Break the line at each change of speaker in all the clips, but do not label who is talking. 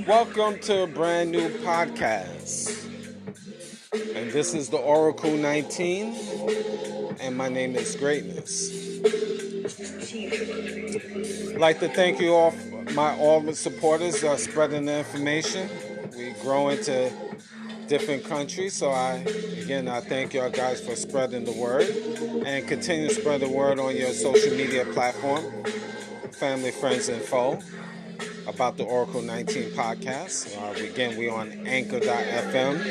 Welcome to a brand new podcast, and this is the Oracle 19, and my name is Greatness. I'd like to thank you all the supporters spreading the information. We grow into different countries, so I thank y'all guys for spreading the word, and continue to spread the word on your social media platform, family, friends, and foe, about the Oracle 19 podcast. We on Anchor.fm,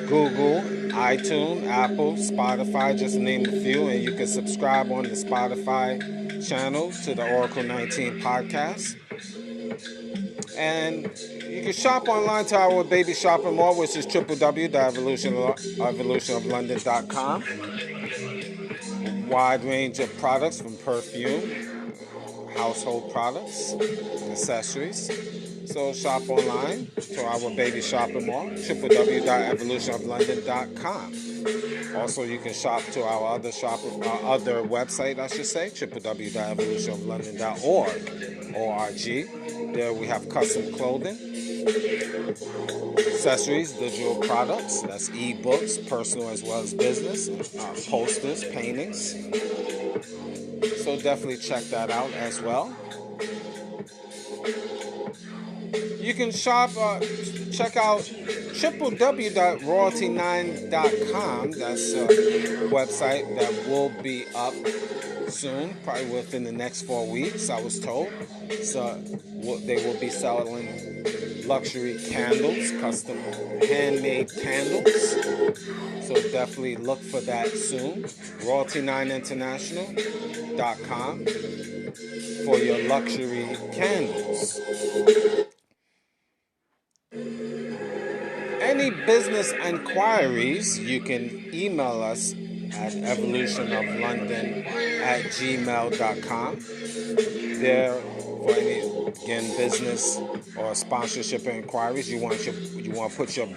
Google, iTunes, Apple, Spotify, just to name a few, and you can subscribe on the Spotify channel to the Oracle 19 podcast. And you can shop online to our baby shopping mall, which is www.evolutionoflondon.com. Wide range of products from perfume, household products, accessories. So shop online to our baby shopping mall, www.evolutionoflondon.com. Also, you can shop to our other website, www.evolutionoflondon.org. There we have custom clothing, accessories, digital products, that's e-books, personal as well as business, posters, paintings. So definitely check that out as well. You can check out www.royalty9.com. That's a website that will be up soon, probably within the next 4 weeks, I was told. So they will be selling luxury candles, custom handmade candles. So definitely look for that soon. Royalty9international.com for your luxury candles. Any business inquiries, you can email us at evolutionoflondon@gmail.com. There, for any business or sponsorship inquiries, you want to put your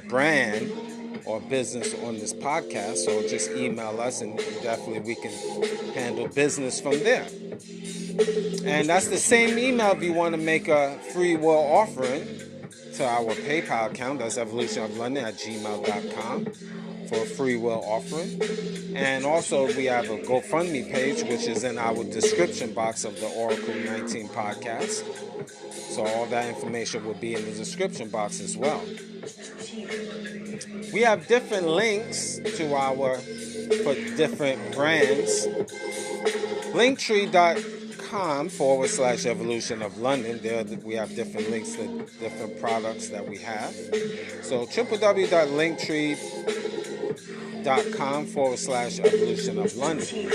brand or business on this podcast, so just email us, and definitely we can handle business from there. And that's the same email if you want to make a free will offering to our PayPal account. That's evolutionoflondon@gmail.com for a free will offering. And also we have a GoFundMe page, which is in our description box of the Oracle 19 podcast. So all that information will be in the description box as well. We have different links for different brands. Linktree.com/Evolution of London. There we have different links to different products that we have. So www.linktree.com/Evolution of London.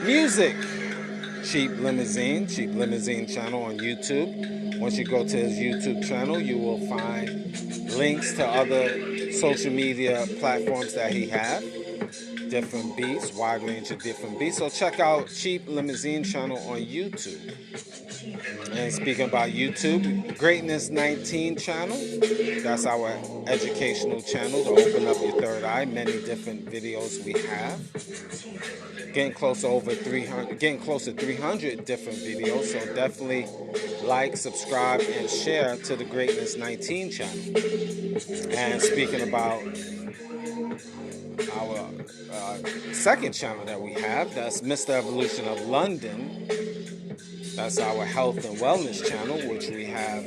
Music. Cheap Limousine channel on YouTube. Once you go to his YouTube channel, you will find links to other social media platforms that he has. Different beats, wide range of different beats. So check out Cheap Limousine channel on YouTube. And speaking about YouTube, Greatness 19 channel. That's our educational channel to open up your third eye. Many different videos we have. Getting close to 300 different videos. So definitely like, subscribe, and share to the Greatness 19 channel. And speaking about our second channel that we have, that's Mr. Evolution of London. That's our health and wellness channel, which we have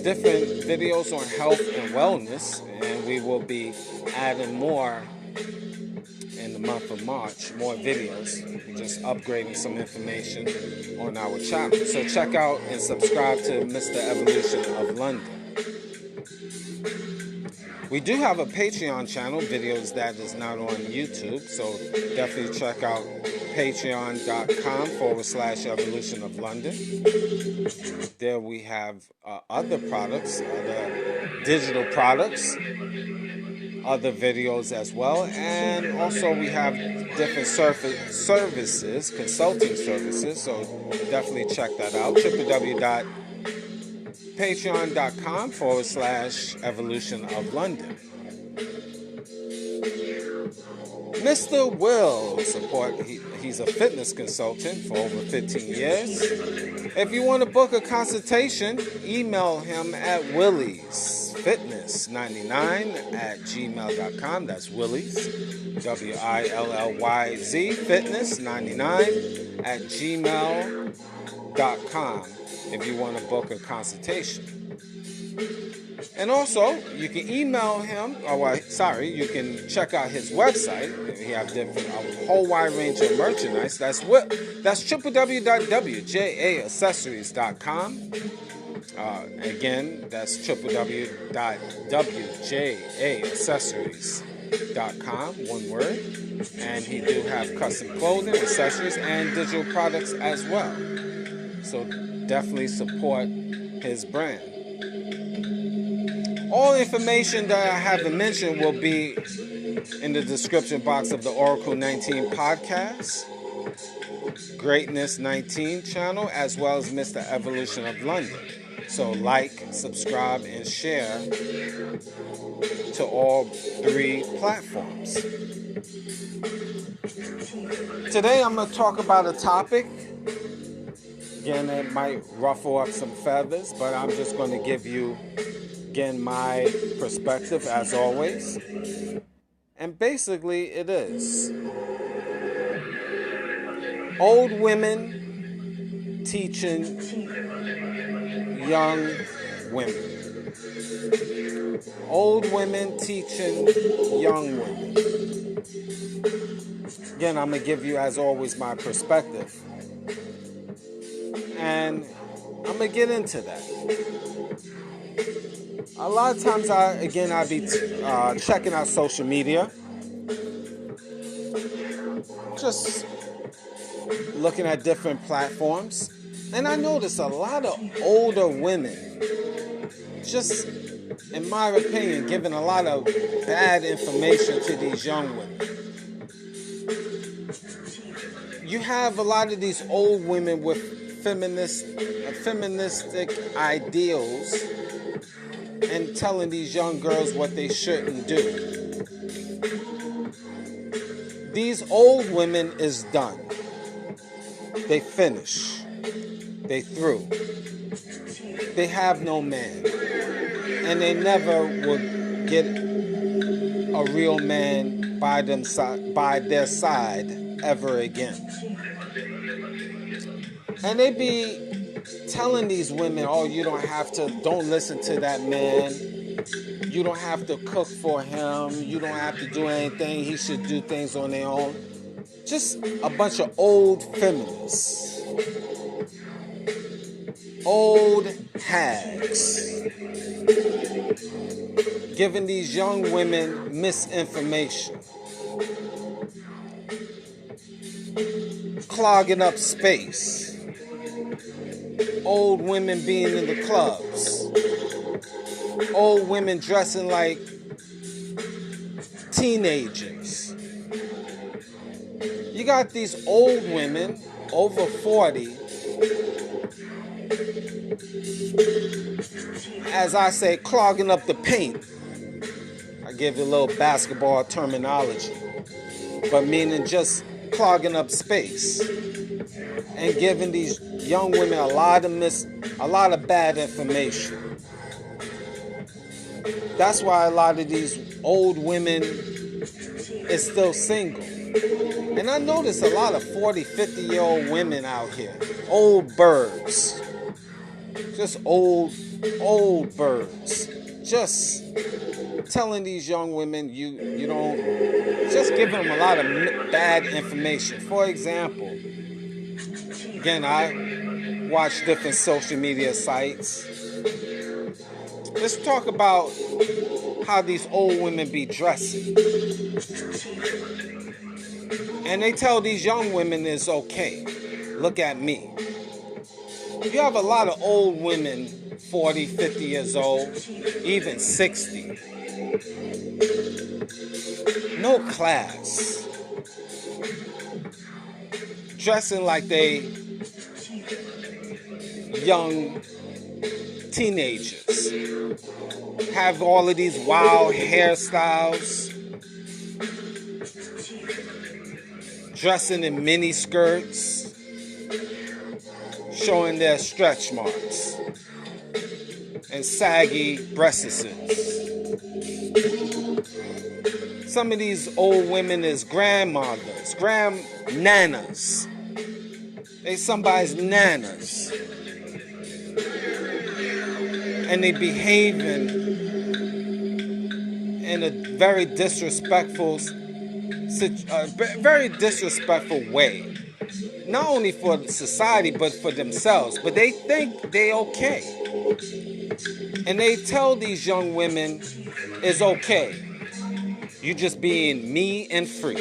different videos on health and wellness, and we will be adding more in the month of March, more videos, just upgrading some information on our channel. So check out and subscribe to Mr. Evolution of London. We do have a Patreon channel, videos that is not on YouTube, so definitely check out patreon.com/Evolution of London. There we have other products, other digital products, other videos as well, and also we have different services, consulting services, so definitely check that out. www.patreon.com/Evolution of London. Mr. Will support. He's a fitness consultant for over 15 years. If you want to book a consultation, email him at williesfitness99@gmail.com. That's Willies, WILLYZ, fitness99@gmail.com if you want to book a consultation. And also, you can email him, you can check out his website. He has a whole wide range of merchandise. That's www.wjaccessories.com. Again, that's www.wjaccessories.com, one word. And he do have custom clothing, accessories, and digital products as well. So definitely support his brand. All information that I haven't mentioned will be in the description box of the Oracle 19 podcast, Greatness 19 channel, as well as Mr. Evolution of London. So like, subscribe, and share to all 3 platforms. Today I'm going to talk about a topic. Again, it might ruffle up some feathers, but I'm just going to give you again my perspective as always, and basically it is old women teaching young women. Old women teaching young women. Again, I'm going to give you as always my perspective, and I'm going to get into that. A lot of times, I be checking out social media, just looking at different platforms, and I notice a lot of older women, just in my opinion, giving a lot of bad information to these young women. You have a lot of these old women with feministic ideals, and telling these young girls what they shouldn't do. These old women is done. They finish. They through. They have no man. And they never will get a real man by their side ever again. And they be telling these women, don't listen to that man. You don't have to cook for him. You don't have to do anything. He should do things on their own. Just a bunch of old feminists. Old hags. Giving these young women misinformation. Clogging up space. Old women being in the clubs. Old women dressing like teenagers. You got these old women over 40, as I say, clogging up the paint. I give you a little basketball terminology, but meaning just clogging up space and giving these young women a lot of bad information. That's why a lot of these old women is still single. And I notice a lot of 40, 50-year-old women out here. Old birds. Just old birds. Just telling these young women you don't, just giving them a lot of bad information. For example, again, I watch different social media sites. Let's talk about how these old women be dressing. And they tell these young women it's okay. Look at me. You have a lot of old women, 40, 50 years old, even 60. No class. Dressing like they young teenagers. Have all of these wild hairstyles. Dressing in mini skirts. Showing their stretch marks. And saggy breasts. Some of these old women is grandmothers, nanas. They somebody's nanas. And they behaving in a very disrespectful way. Not only for society, but for themselves. But they think they okay. And they tell these young women it's okay. You just being me and free.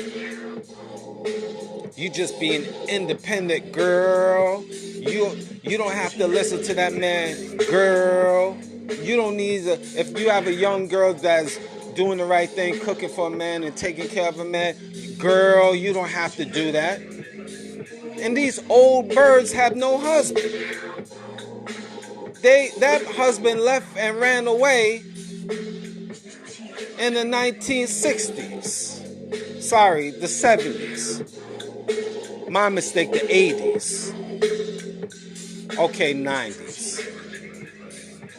You just being independent, girl. You don't have to listen to that man, girl. You don't need if you have a young girl that's doing the right thing, cooking for a man and taking care of a man, girl, you don't have to do that. And these old birds have no husband. That husband left and ran away in the 1960s. Sorry, the 70s. My mistake, the 80s. Okay, 90s.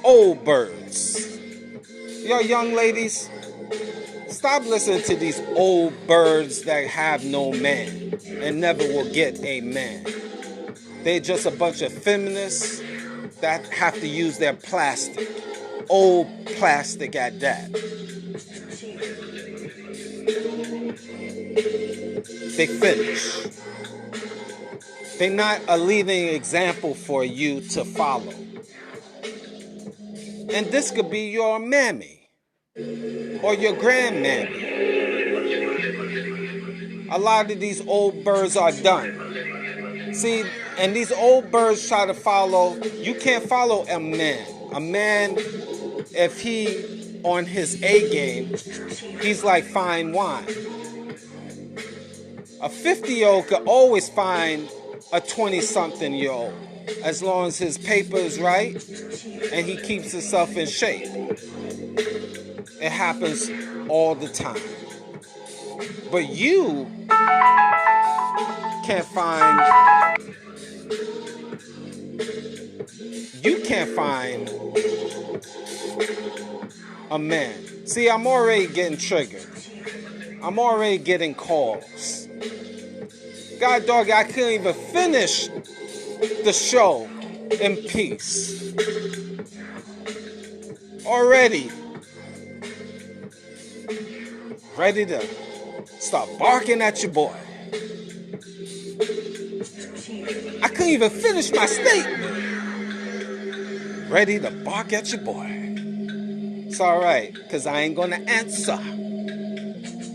Old birds. Yo, young ladies, stop listening to these old birds that have no man and never will get a man. They're just a bunch of feminists that have to use their plastic. Old plastic at that. They finish. They're not a leading example for you to follow. And this could be your mammy or your grandmammy. A lot of these old birds are done. See, and these old birds try to follow. You can't follow a man. A man, if he on his A game, he's like fine wine. A 50-year-old could always find a 20-something-year-old as long as his paper is right and he keeps himself in shape. It happens all the time. But you can't find a man. See, I'm already getting triggered. I'm already getting calls. God dog, I couldn't even finish the show in peace. Already ready to start barking at your boy. I couldn't even finish my statement. Ready to bark at your boy. It's alright, because I ain't gonna answer.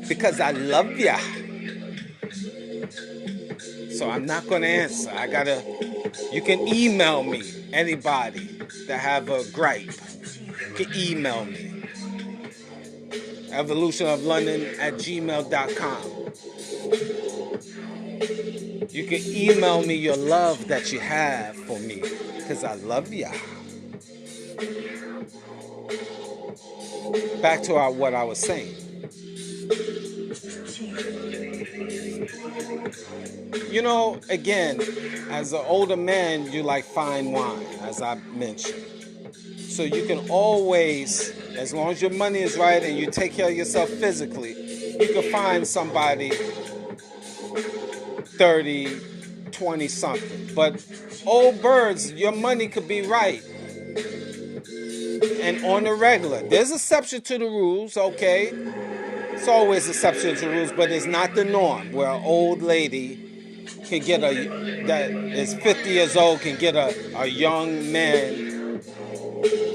Because I love ya. So I'm not gonna answer. You can email me, anybody that have a gripe. You can email me. EVOLUTIONOFLONDON@gmail.com. You can email me your love that you have for me, because I love ya. Back to what I was saying. You know, again, as an older man, you like fine wine, as I mentioned. So you can always, as long as your money is right and you take care of yourself physically, you can find somebody 30, 20 something. But old birds, your money could be right. And on the regular, there's exception to the rules, okay? It's always exception to the rules, but it's not the norm where an old lady can get that is 50 years old can get a young man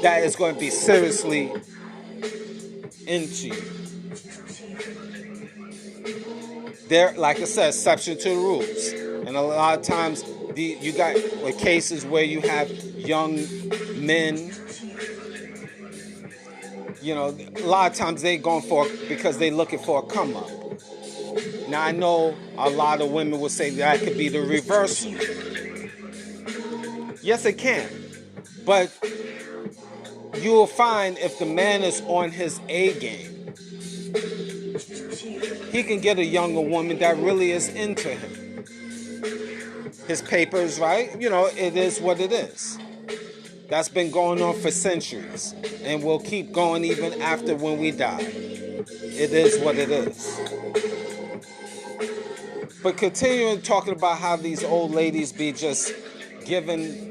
that is going to be seriously into you. There, like I said, exception to the rules. And a lot of times, you got cases where you have young men. You know, a lot of times they going because they looking for a come up. Now I know a lot of women will say that could be the reversal. Yes, it can. But you will find if the man is on his A game, he can get a younger woman that really is into him. His paper is right. You know, it is what it is. That's been going on for centuries and will keep going even after when we die. It is what it is. But continuing talking about how these old ladies be just giving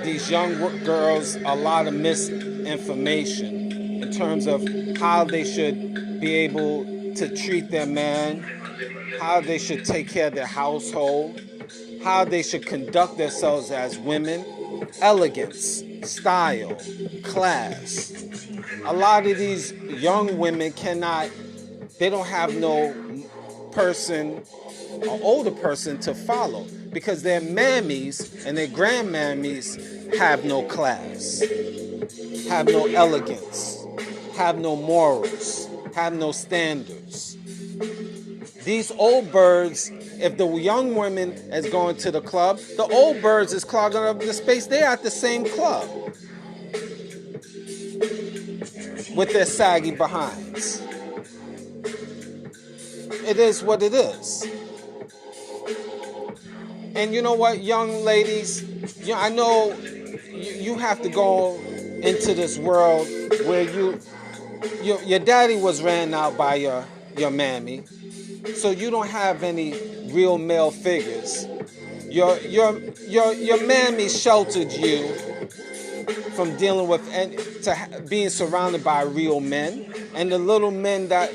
these young girls a lot of misinformation in terms of how they should be able to treat their man, how they should take care of their household, how they should conduct themselves as women, elegance, style, class. A lot of these young women they don't have no person, an older person to follow because their mammies and their grandmammies have no class, have no elegance, have no morals, have no standards. These old birds, if the young women is going to the club, the old birds is clogging up the space. They're at the same club with their saggy behinds. It is what it is. And you know what, young ladies, I know you have to go into this world where your daddy was ran out by your mammy. So you don't have any real male figures. Your mammy sheltered you from dealing with being surrounded by real men, and the little men a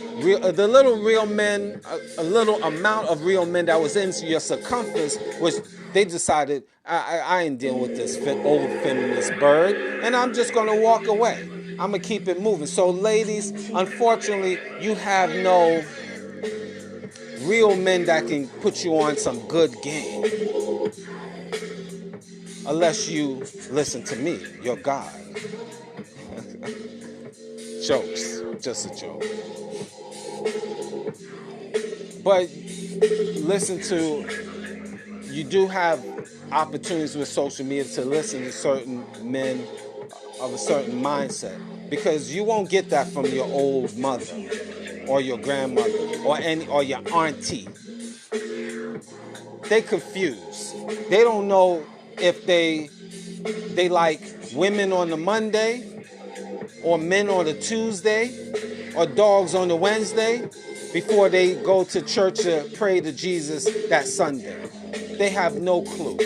little amount of real men that was in your circumference, which they decided I ain't dealing with this old feminist bird, and I'm just gonna walk away. I'm gonna keep it moving. So ladies, unfortunately, you have no real men that can put you on some good game. Unless you listen to me, your God. Jokes, just a joke. But you do have opportunities with social media to listen to certain men of a certain mindset, because you won't get that from your old mother or your grandmother or your auntie. They confused. They don't know if they like women on the Monday or men on the Tuesday or dogs on the Wednesday before they go to church to pray to Jesus that Sunday. They have no clue.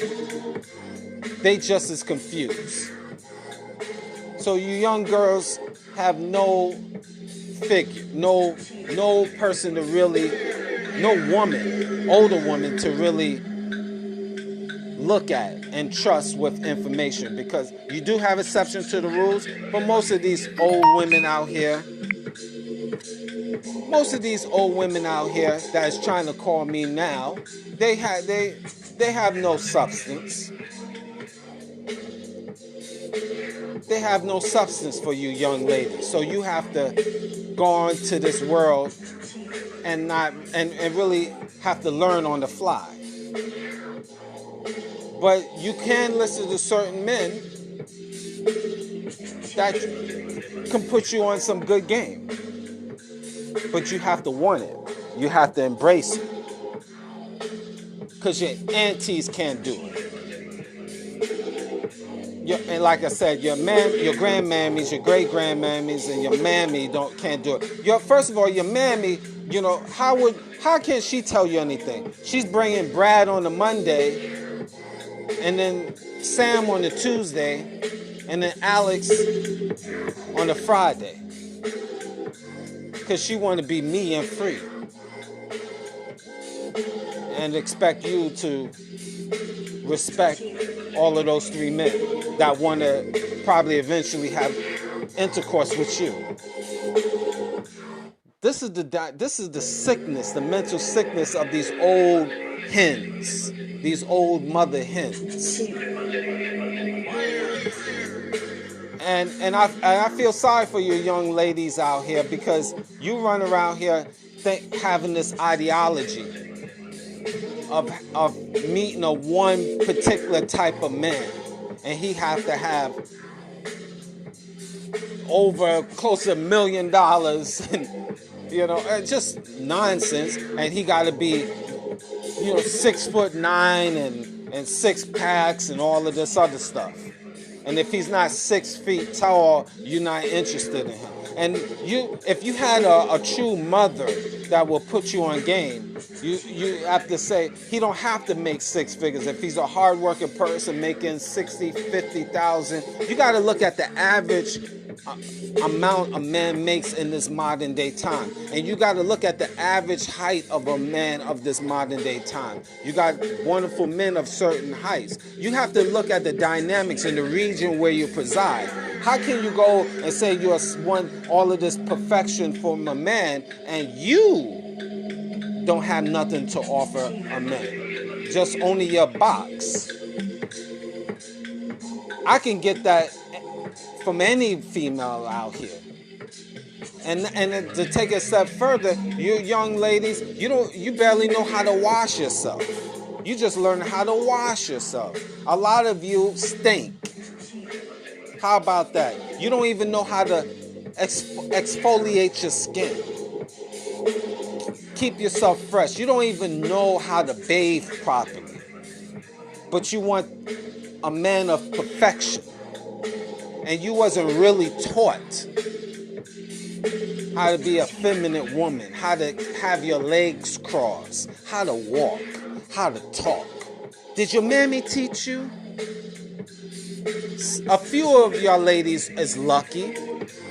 They just as confused. So you young girls have no figure, no person to really, no woman, older woman to really look at and trust with information, because you do have exceptions to the rules, but most of these old women out here that is trying to call me now, they have no substance. They have no substance for you young ladies. So you have to go on to this world and really have to learn on the fly. But you can listen to certain men that can put you on some good game. But you have to want it. You have to embrace it. Because your aunties can't do it. And like I said, your grandmammies, your great-grandmammies, and your mammy can't do it. First of all, your mammy, how can she tell you anything? She's bringing Brad on the Monday, and then Sam on the Tuesday, and then Alex on the Friday. Because she want to be me and free. And expect you to respect all of those three men that want to probably eventually have intercourse with you. This is the sickness, the mental sickness of these old hens, these old mother hens. And I feel sorry for you young ladies out here, because you run around here having this ideology of meeting a one particular type of man, and he have to have over close to $1 million, and just nonsense. And he got to be 6'9" and 6 packs and all of this other stuff. And if he's not 6 feet tall, you're not interested in him. And if you had a true mother that will put you on game, you have to say he don't have to make 6 figures. If he's a hardworking person making 60, 50,000, you got to look at the average amount a man makes in this modern day time. And you got to look at the average height of a man of this modern day time. You got wonderful men of certain heights. You have to look at the dynamics in the region where you preside. How can you go and say you want all of this perfection from a man and you don't have nothing to offer a man? Just only your box. I can get that from any female out here. And to take it a step further, you young ladies, you barely know how to wash yourself. You just learn how to wash yourself. A lot of you stink. How about that? You don't even know how to exfoliate your skin. Keep yourself fresh. You don't even know how to bathe properly. But you want a man of perfection. And you wasn't really taught how to be a feminine woman, how to have your legs crossed, how to walk, how to talk. Did your mammy teach you? A few of y'all ladies is lucky,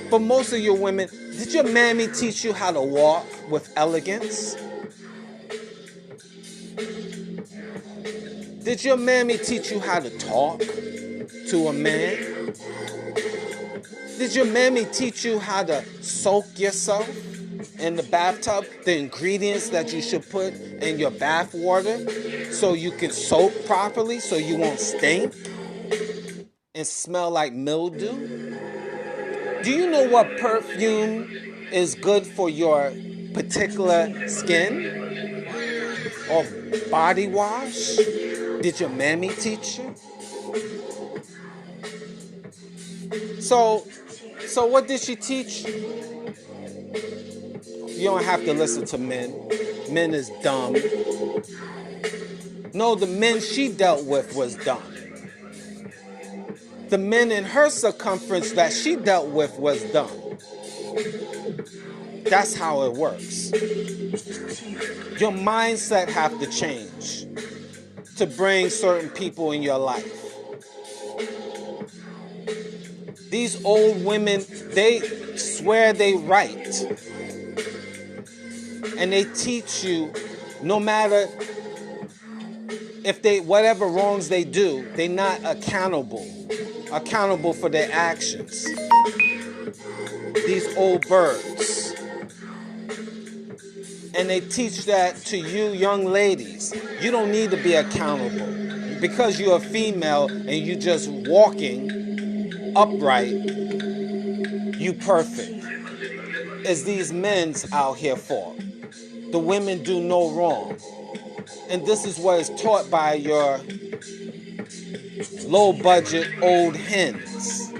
but most of your women, did your mammy teach you how to walk with elegance? Did your mammy teach you how to talk to a man? Did your mammy teach you how to soak yourself in the bathtub? The ingredients that you should put in your bath water so you can soak properly, so you won't stink and smell like mildew? Do you know what perfume is good for your particular skin? Or body wash? Did your mammy teach you? So what did she teach you? You don't have to listen to men. Men is dumb. No, the men she dealt with was dumb. The men in her circumference that she dealt with was dumb. That's how it works. Your mindset have to change to bring certain people in your life. These old women, they swear they right. And they teach you, no matter if whatever wrongs they do, they're not accountable for their actions. These old birds. And they teach that to you young ladies. You don't need to be accountable. Because you're a female and you just walking upright, you perfect. Is these men's out here for? The women do no wrong. And this is what is taught by your low budget old hens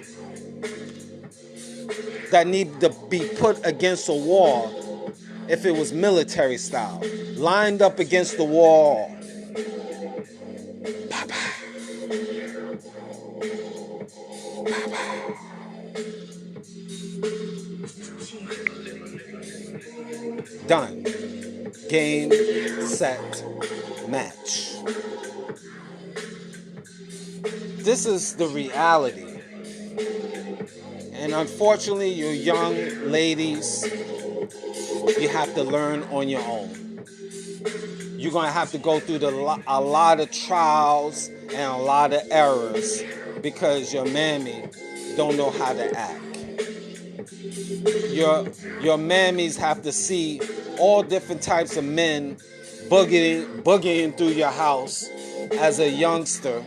that need to be put against a wall if it was military style. Lined up against the wall. Done. Game, set, match. This is the reality. And unfortunately, you young ladies, you have to learn on your own. You're going to have to go through a lot of trials and a lot of errors because your mammy don't know how to act. your mammies have to see all different types of men boogieing through your house as a youngster.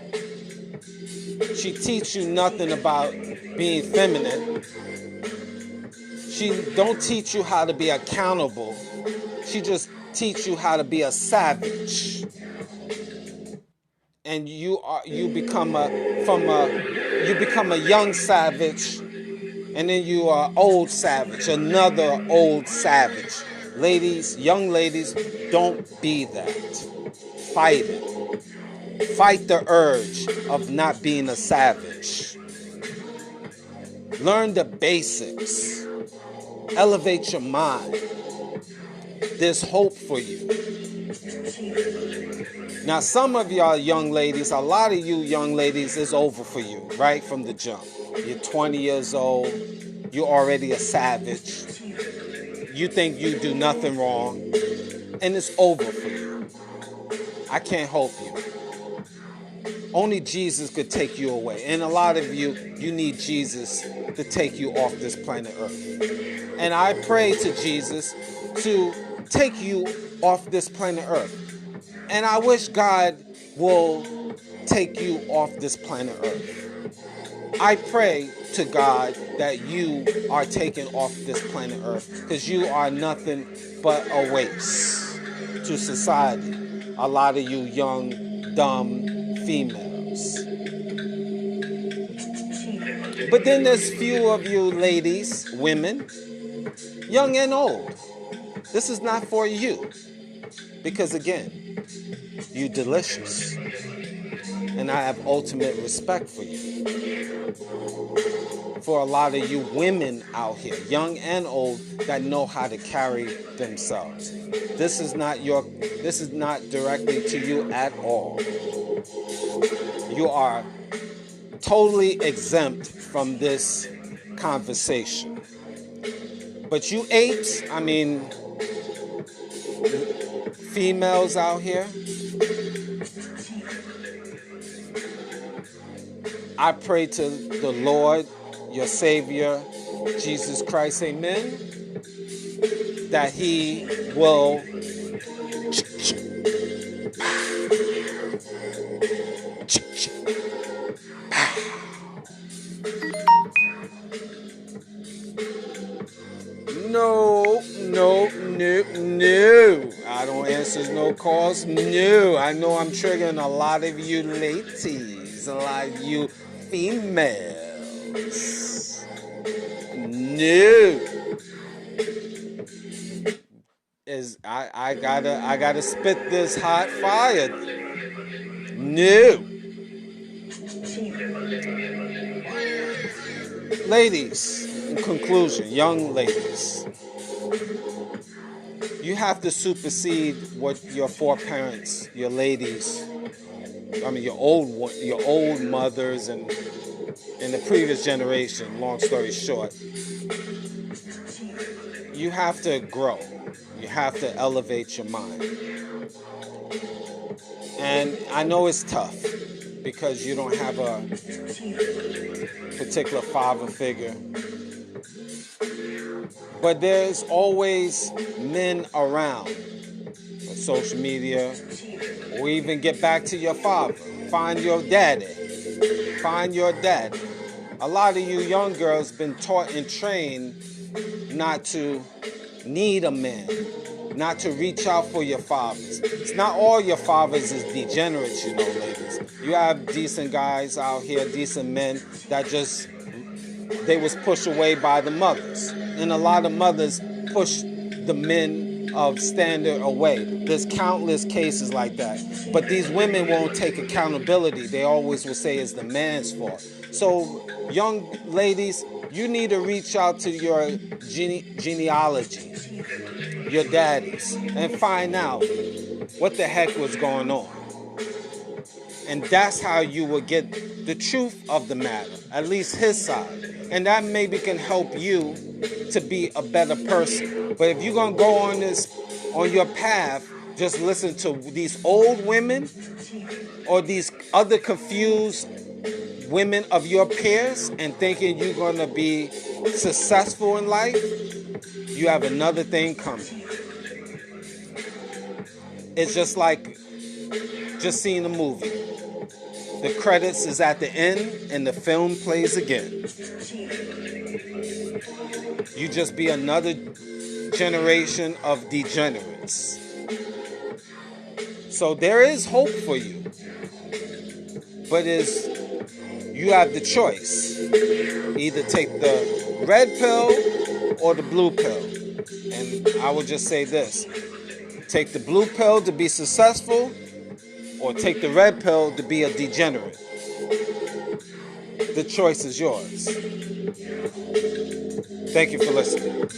She teach you nothing about being feminine. She don't teach you how to be accountable. She just teach you how to be a savage. And you become a young savage, and then you are old savage, another old savage. Ladies, young ladies, don't be that. Fight it. Fight the urge of not being a savage. Learn the basics. Elevate your mind. There's hope for you. Now, some of y'all young ladies, a lot of you young ladies, it's over for you right from the jump. You're 20 years old. You're already a savage. You think you do nothing wrong. And it's over for you. I can't help you. Only Jesus could take you away. And a lot of you need Jesus to take you off this planet Earth. And I pray to Jesus to take you off this planet Earth. And I wish God will take you off this planet Earth. I pray to God that you are taken off this planet Earth, because you are nothing but a waste to society. A lot of you young, dumb females. But then there's few of you ladies, women, young and old. This is not for you. Because again, you're delicious. And I have ultimate respect for you. For a lot of you women out here, young and old, that know how to carry themselves. This is not directly to you at all. You are totally exempt from this conversation. But you apes, females out here, I pray to the Lord, your Savior, Jesus Christ, amen, that He will No. I don't answer no calls. No. I know I'm triggering a lot of you ladies, a lot of you females. No. I gotta spit this hot fire. No. Ladies, in conclusion, young ladies, you have to supersede what your foreparents, your ladies, your old mothers and in the previous generation, long story short. You have to grow. You have to elevate your mind. And I know it's tough because you don't have a particular father figure. But there's always men around on social media, or even get back to your father. Find your daddy. Find your daddy. A lot of you young girls been taught and trained not to need a man, not to reach out for your fathers. It's not all your fathers is degenerates, ladies. You have decent guys out here, decent men that they was pushed away by the mothers. And a lot of mothers push the men of standard away. There's countless cases like that. But these women won't take accountability. They always will say it's the man's fault. So, young ladies, you need to reach out to your genealogy, your daddies, and find out what the heck was going on. And that's how you will get the truth of the matter, at least his side. And that maybe can help you to be a better person. But if you're going to go on your path, just listen to these old women or these other confused women of your peers and thinking you're going to be successful in life, you have another thing coming. It's just like just seeing a movie. The credits is at the end and the film plays again. You just be another generation of degenerates. So there is hope for you. But you have the choice. Either take the red pill or the blue pill. And I would just say this. Take the blue pill to be successful, or take the red pill to be a degenerate. The choice is yours. Thank you for listening.